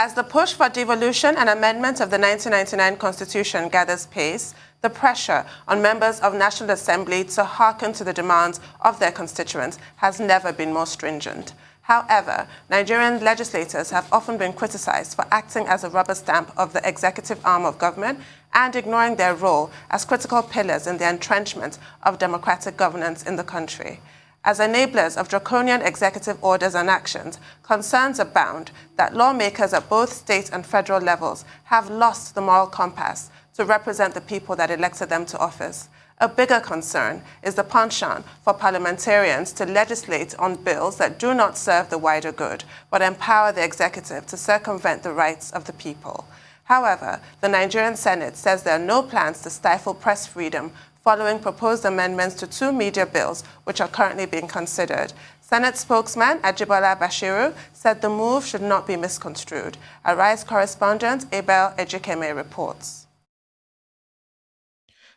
As the push for devolution and amendment of the 1999 Constitution gathers pace, the pressure on members of National Assembly to hearken to the demands of their constituents has never been more stringent. However, Nigerian legislators have often been criticized for acting as a rubber stamp of the executive arm of government and ignoring their role as critical pillars in the entrenchment of democratic governance in the country. As enablers of draconian executive orders and actions, concerns abound that lawmakers at both state and federal levels have lost the moral compass to represent the people that elected them to office. A bigger concern is the penchant for parliamentarians to legislate on bills that do not serve the wider good, but empower the executive to circumvent the rights of the people. However, the Nigerian Senate says there are no plans to stifle press freedom following proposed amendments to 2 media bills, which are currently being considered. Senate spokesman Ajibola Bashiru said the move should not be misconstrued. Arise correspondent Abel Ejikeme reports.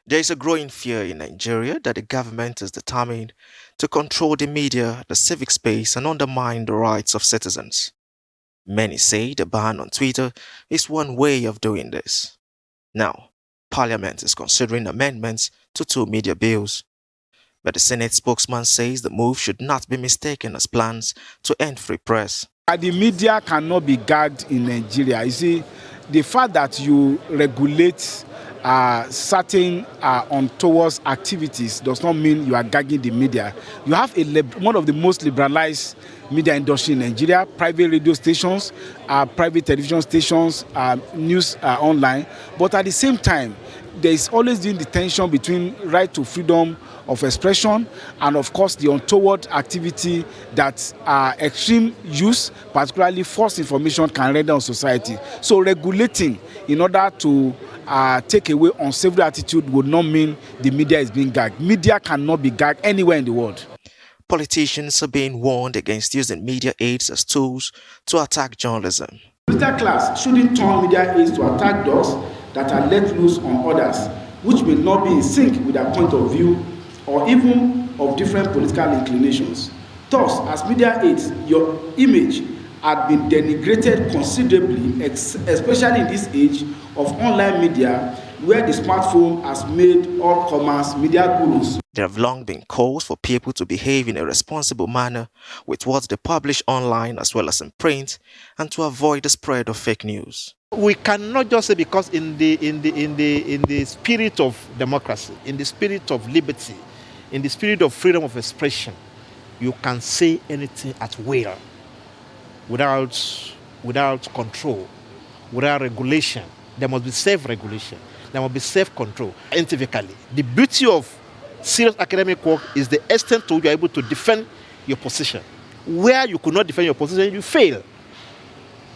There is a growing fear in Nigeria that the government is determined to control the media, the civic space, and undermine the rights of citizens. Many say the ban on Twitter is one way of doing this. Now, Parliament is considering amendments to 2 media bills, but the Senate spokesman says the move should not be mistaken as plans to end free press. The media cannot be gagged in Nigeria. You see, the fact that you regulate certain untoward activities does not mean you are gagging the media. You have one of the most liberalized media industry in Nigeria, private radio stations, private television stations, news online. But at the same time, there is always been the tension between right to freedom of expression and, of course, the untoward activity that extreme use, particularly false information, can render on society. So regulating in order to take away unsavory attitude would not mean the media is being gagged. Media cannot be gagged anywhere in the world. Politicians are being warned against using media aids as tools to attack journalism. The middle class shouldn't turn media aids to attack those that are let loose on others, which may not be in sync with their point of view or even of different political inclinations. Thus, as media aids, your image had been denigrated considerably, especially in this age of online media, where the smartphone has made all commerce media gurus. There have long been calls for people to behave in a responsible manner with what they publish online as well as in print, and to avoid the spread of fake news. We cannot just say because in the spirit of democracy, in the spirit of liberty, in the spirit of freedom of expression, you can say anything at will, without control, without regulation. There must be self-regulation. There must be self-control. Scientifically, the beauty of serious academic work is the extent to which you are able to defend your position. Where you could not defend your position, you fail.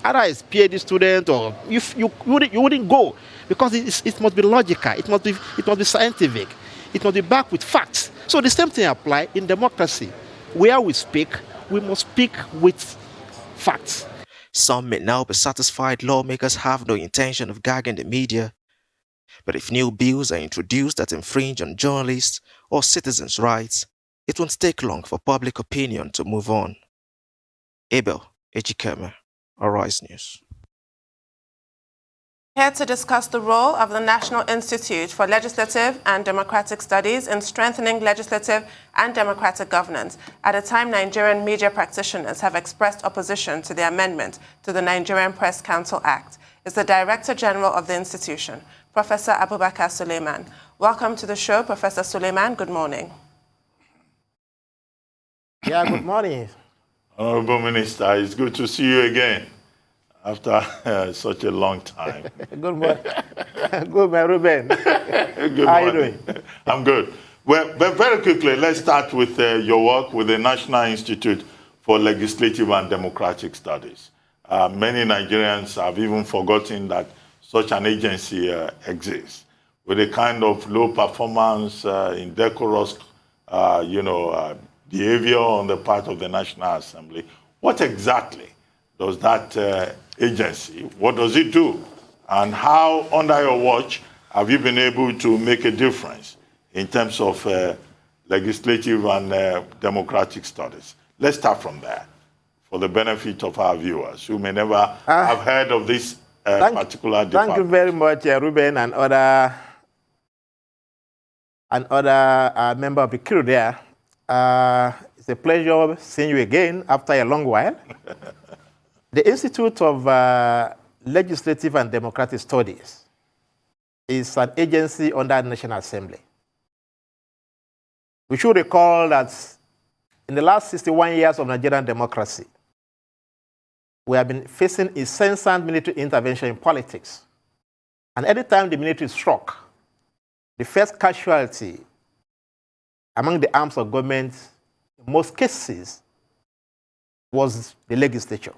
Either as PhD student or you wouldn't go, because it must be logical, it must be scientific, it must be backed with facts. So the same thing applies in democracy. Where we speak, we must speak with facts. Some may now be satisfied lawmakers have no intention of gagging the media. But if new bills are introduced that infringe on journalists or citizens' rights, it won't take long for public opinion to move on. Abel Ejikeme, Arise News. Here to discuss the role of the National Institute for Legislative and Democratic Studies in strengthening legislative and democratic governance, at a time Nigerian media practitioners have expressed opposition to the amendment to the Nigerian Press Council Act, is the Director General of the institution, Professor Abubakar Sulaiman. Welcome to the show, Professor Sulaiman. Good morning. Yeah, good morning. Honorable Minister, it's good to see you again after such a long time. Good morning. Good, my Ruben. Good How morning. are you doing? I'm good. Well, but very quickly, let's start with your work with the National Institute for Legislative and Democratic Studies. Many Nigerians have even forgotten that such an agency exists, with a kind of low performance, indecorous, behavior on the part of the National Assembly. What exactly does that agency, what does it do? And how, under your watch, have you been able to make a difference in terms of legislative and democratic studies? Let's start from there for the benefit of our viewers who may never have heard of this particular department. Thank you very much, Ruben, and other member of the crew there. It's a pleasure seeing you again after a long while. The Institute of Legislative and Democratic Studies is an agency under the National Assembly. We should recall that in the last 61 years of Nigerian democracy, we have been facing incessant military intervention in politics. And every time the military struck, the first casualty among the arms of government, in most cases, was the legislature.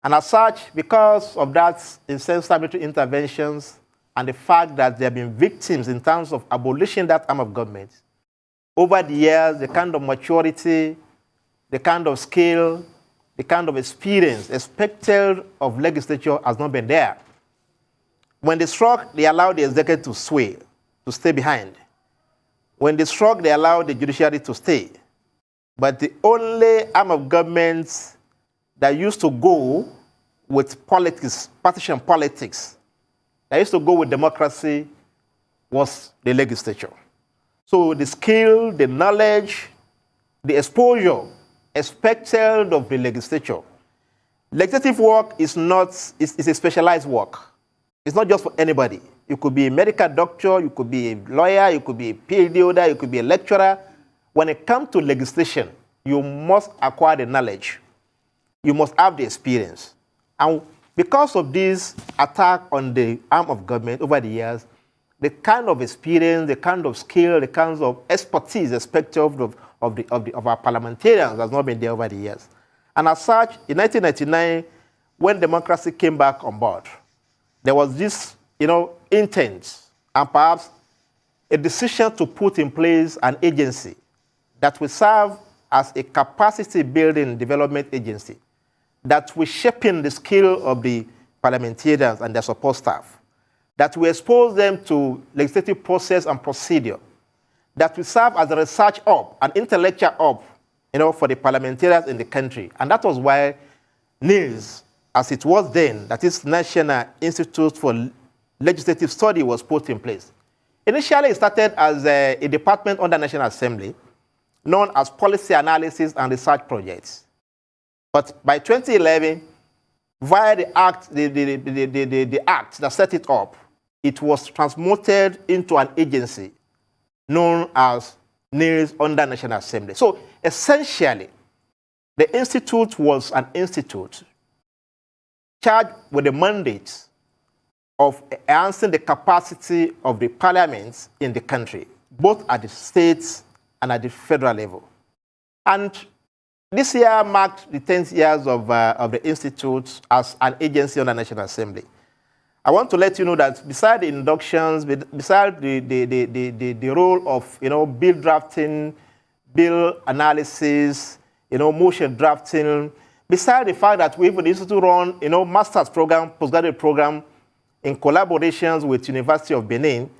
And as such, because of that incessant military interventions and the fact that there have been victims in terms of abolishing that arm of government, over the years, the kind of maturity, the kind of skill, the kind of experience expected of legislature has not been there. When they struck, they allowed the executive to sway, to stay behind. When they struck, they allowed the judiciary to stay. But the only arm of government that used to go with politics, partisan politics, that used to go with democracy, was the legislature. So the skill, the knowledge, the exposure expected of the legislature. Legislative work is a specialized work. It's not just for anybody. You could be a medical doctor, you could be a lawyer, you could be a PhD holder, you could be a lecturer. When it comes to legislation, you must acquire the knowledge. You must have the experience. And because of this attack on the arm of government over the years, the kind of experience, the kind of skill, the kinds of expertise expected of our parliamentarians has not been there over the years. And as such, in 1999, when democracy came back on board, there was this, intent and perhaps a decision to put in place an agency that will serve as a capacity building development agency that will shape in the skill of the parliamentarians and their support staff, that will expose them to legislative process and procedure, that will serve as a research hub, an intellectual hub, for the parliamentarians in the country. And that was why NILS, as it was then, that is National Institute for Legislative Study, was put in place. Initially, it started as a department under National Assembly, known as Policy Analysis and Research Projects. But by 2011, via the act, the act that set it up, it was transmuted into an agency known as NILS under National Assembly. So essentially, the institute was an institute charged with the mandate of enhancing the capacity of the parliaments in the country, both at the states and at the federal level. And this year marked the 10th years of the institute as an agency under National Assembly. I want to let you know that beside the inductions, beside the role of bill drafting, bill analysis, motion drafting, beside the fact that we even used to run master's program, postgraduate program in collaborations with University of Benin,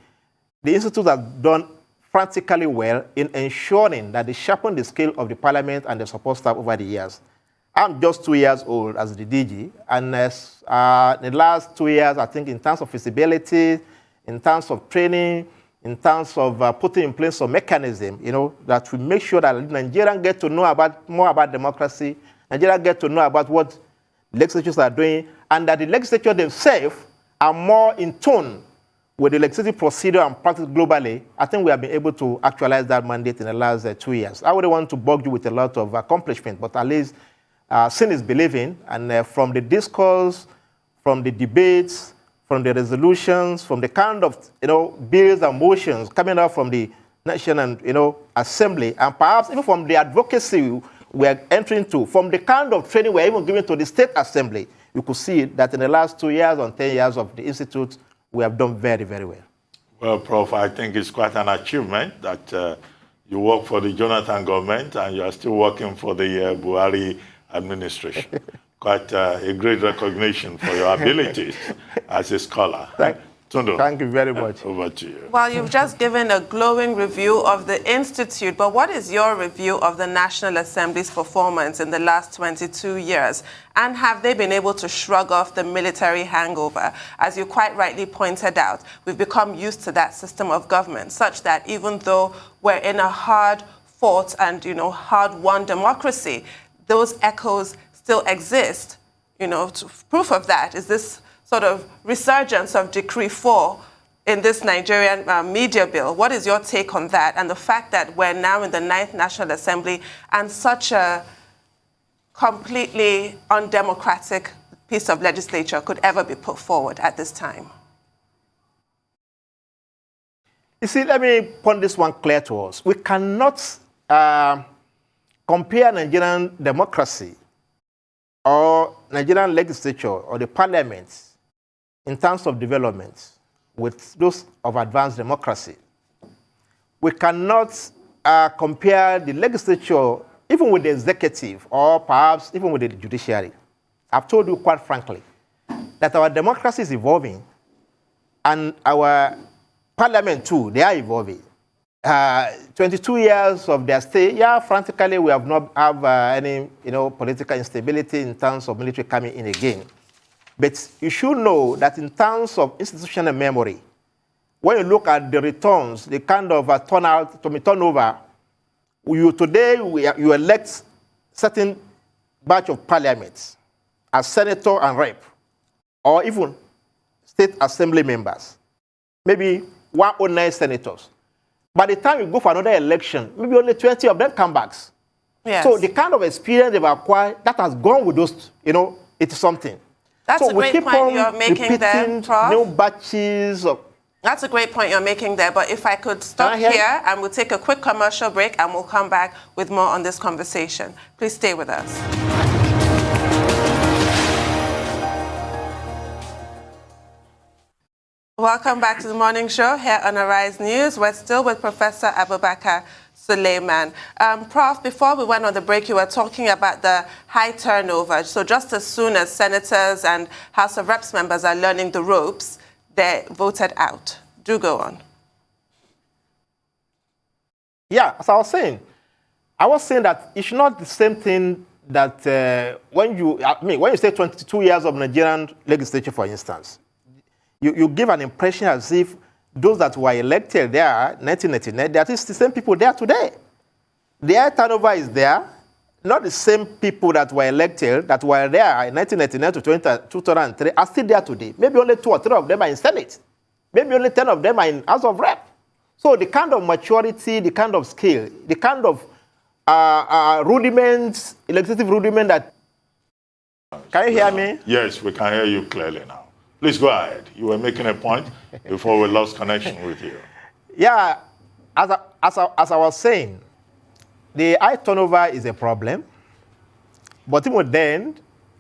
the institute has done practically well in ensuring that they sharpen the skill of the parliament and the support staff over the years. I'm just 2 years old as the DG, and in the last 2 years, I think in terms of feasibility, in terms of training, in terms of putting in place some mechanism, that will make sure that Nigerians get to know more about democracy, Nigerians get to know about what legislatures are doing, and that the legislature themselves are more in tune with the legislative procedure and practice globally. I think we have been able to actualize that mandate in the last 2 years. I wouldn't want to bug you with a lot of accomplishment, but at least seeing is believing, and from the discourse, from the debates, from the resolutions, from the kind of bills and motions coming out from the National Assembly, and perhaps even from the advocacy we are entering to, from the kind of training we are even giving to the State Assembly, you could see that in the last 2 years and 10 years of the Institute, we have done very, very well. Well, Prof, I think it's quite an achievement that you work for the Jonathan government and you are still working for the Buhari administration. Quite a great recognition for your abilities as a scholar. Tondo. Thank you very much. Over to you. Well, you've just given a glowing review of the Institute, but what is your review of the National Assembly's performance in the last 22 years? And have they been able to shrug off the military hangover? As you quite rightly pointed out, we've become used to that system of government, such that even though we're in a hard-fought and, hard-won democracy, those echoes still exist. Proof of that is this sort of resurgence of Decree 4 in this Nigerian media bill. What is your take on that and the fact that we're now in the 9th National Assembly and such a completely undemocratic piece of legislature could ever be put forward at this time? You see, let me point this one clear to us. We cannot compare Nigerian democracy or Nigerian legislature or the parliament in terms of development with those of advanced democracy. We cannot compare the legislature even with the executive or perhaps even with the judiciary. I've told you quite frankly that our democracy is evolving and our parliament too, they are evolving. 22 years of their stay, frantically we have not have any political instability in terms of military coming in again. But you should know that in terms of institutional memory, when you look at the returns, the kind of turnover, you elect certain batch of parliaments as senator and rep, or even state assembly members, maybe 109 senators. By the time you go for another election, maybe only 20 of them come back. Yes. So the kind of experience they've acquired, that has gone with those, it's something. That's so a great point you're making there, Prof. New batches of... That's a great point you're making there, but if I could stop here and we'll take a quick commercial break and we'll come back with more on this conversation. Please stay with us. Welcome back to the morning show here on Arise News. We're still with Professor Abubakar Sulaiman. Prof, before we went on the break, you were talking about the high turnover. So just as soon as senators and House of Reps members are learning the ropes, they're voted out. Do go on. Yeah, as I was saying that it's not the same thing that when you say 22 years of Nigerian legislature, for instance, you give an impression as if those that were elected there, 1999, they are the same people there today. Their turnover is there, not the same people that were elected, that were there in 1999 to 2003, are still there today. Maybe only 2 or 3 of them are in Senate. Maybe only 10 of them are in House of Rep. So the kind of maturity, the kind of skill, the kind of rudiments, legislative rudiment that... Can you hear me? Yes, we can hear you clearly now. Please go ahead. You were making a point before we lost connection with you. Yeah, as I was saying, the high turnover is a problem. But even then,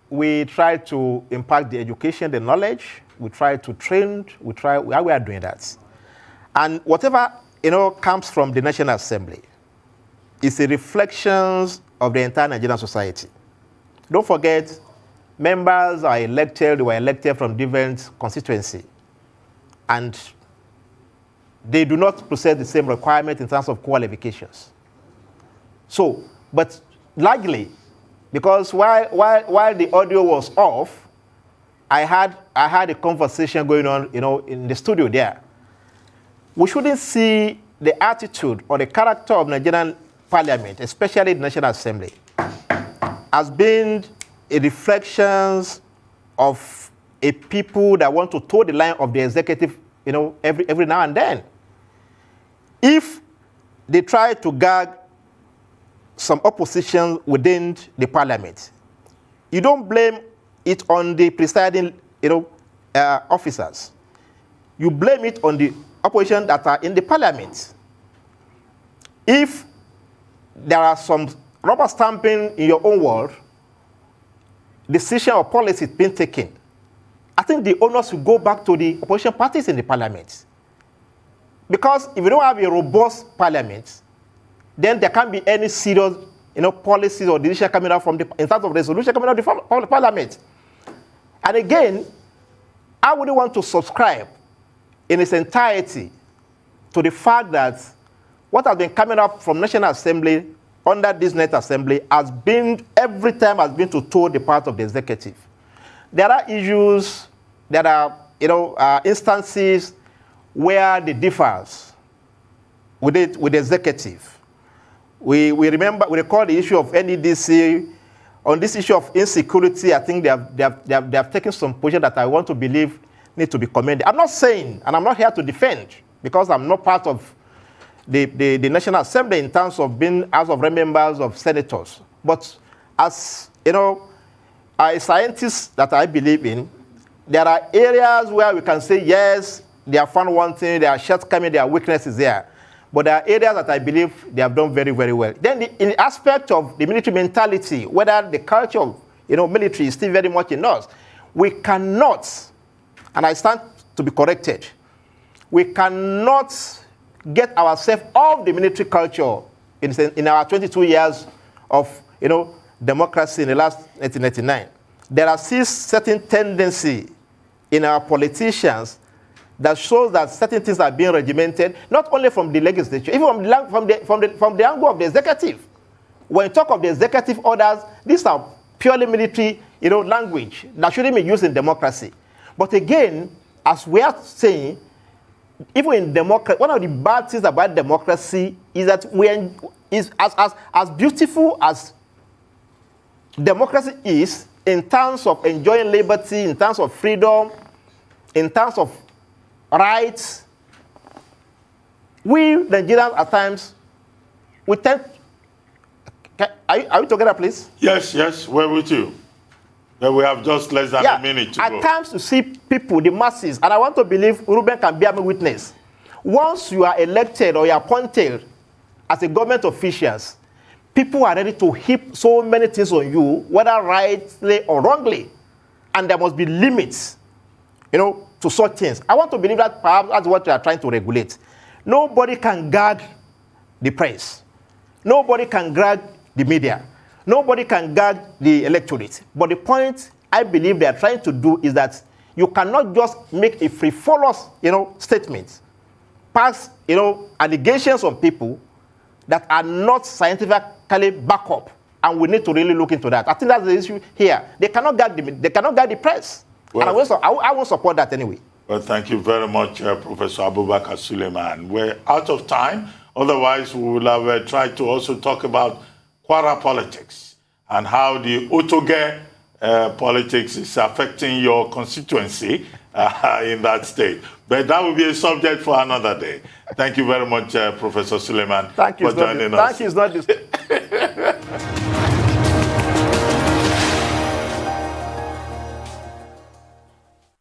we try to impact the education, the knowledge. We try to train. We are doing that. And whatever comes from the National Assembly is a reflection of the entire Nigerian society. Don't forget, members are elected, they were elected from different constituencies. And they do not possess the same requirement in terms of qualifications. So, but largely, because while the audio was off, I had a conversation going on, in the studio there. We shouldn't see the attitude or the character of Nigerian Parliament, especially the National Assembly, as being a reflection of a people that want to toe the line of the executive, every now and then. If they try to gag some opposition within the parliament, you don't blame it on the presiding, officers. You blame it on the opposition that are in the parliament. If there are some rubber stamping in your own world, decision or policy being taken, I think the onus will go back to the opposition parties in the parliament. Because if you don't have a robust parliament, then there can't be any serious policies or decision coming out from in terms of resolution coming out of the parliament. And again, I wouldn't want to subscribe in its entirety to the fact that what has been coming up from National Assembly under this net assembly has been, every time has been to toe the part of the executive. There are issues, there are instances where the differs with the executive. We recall the issue of NEDC. On this issue of insecurity, I think they have taken some position that I want to believe need to be commended. I'm not saying, and I'm not here to defend, because I'm not part of the National Assembly in terms of being House of Members of Senators. But as a scientist that I believe in, there are areas where we can say, yes, they have found one thing, there are shortcomings, there are weaknesses there. But there are areas that I believe they have done very, very well. Then in the aspect of the military mentality, whether the culture of military is still very much in us, we cannot, and I stand to be corrected, we cannot get ourselves off the military culture in our 22 years of democracy in the last 1999. There are still certain tendency in our politicians that shows that certain things are being regimented, not only from the legislature, even from the angle of the executive. When you talk of the executive orders, these are purely military language that shouldn't be used in democracy. But again, as we are saying, even in democracy, one of the bad things about democracy is that as beautiful as democracy is, in terms of enjoying liberty, in terms of freedom, in terms of rights, we Nigerians at times, we tend... Are we together, please? Yes, we're with you. We have just less than a minute to go. At times to see people, the masses, and I want to believe Ruben can bear me witness. Once you are elected or you are appointed as a government officials, people are ready to heap so many things on you, whether rightly or wrongly. And there must be limits, to such things. I want to believe that perhaps that's what we are trying to regulate. Nobody can gag the press. Nobody can gag the media. Nobody can gag the electorate. But the point I believe they are trying to do is that you cannot just make a frivolous, statement, pass, allegations on people that are not scientifically backed up, and we need to really look into that. I think that's the issue here. They cannot gag the press, well, and I won't support that anyway. Well, thank you very much, Professor Abubakar Sulaiman. We're out of time. Otherwise, we will have tried to also talk about Kwara politics and how the Otoge politics is affecting your constituency in that state. But that will be a subject for another day. Thank you very much, Professor Sulaiman, for joining us. Thank you. It's not this.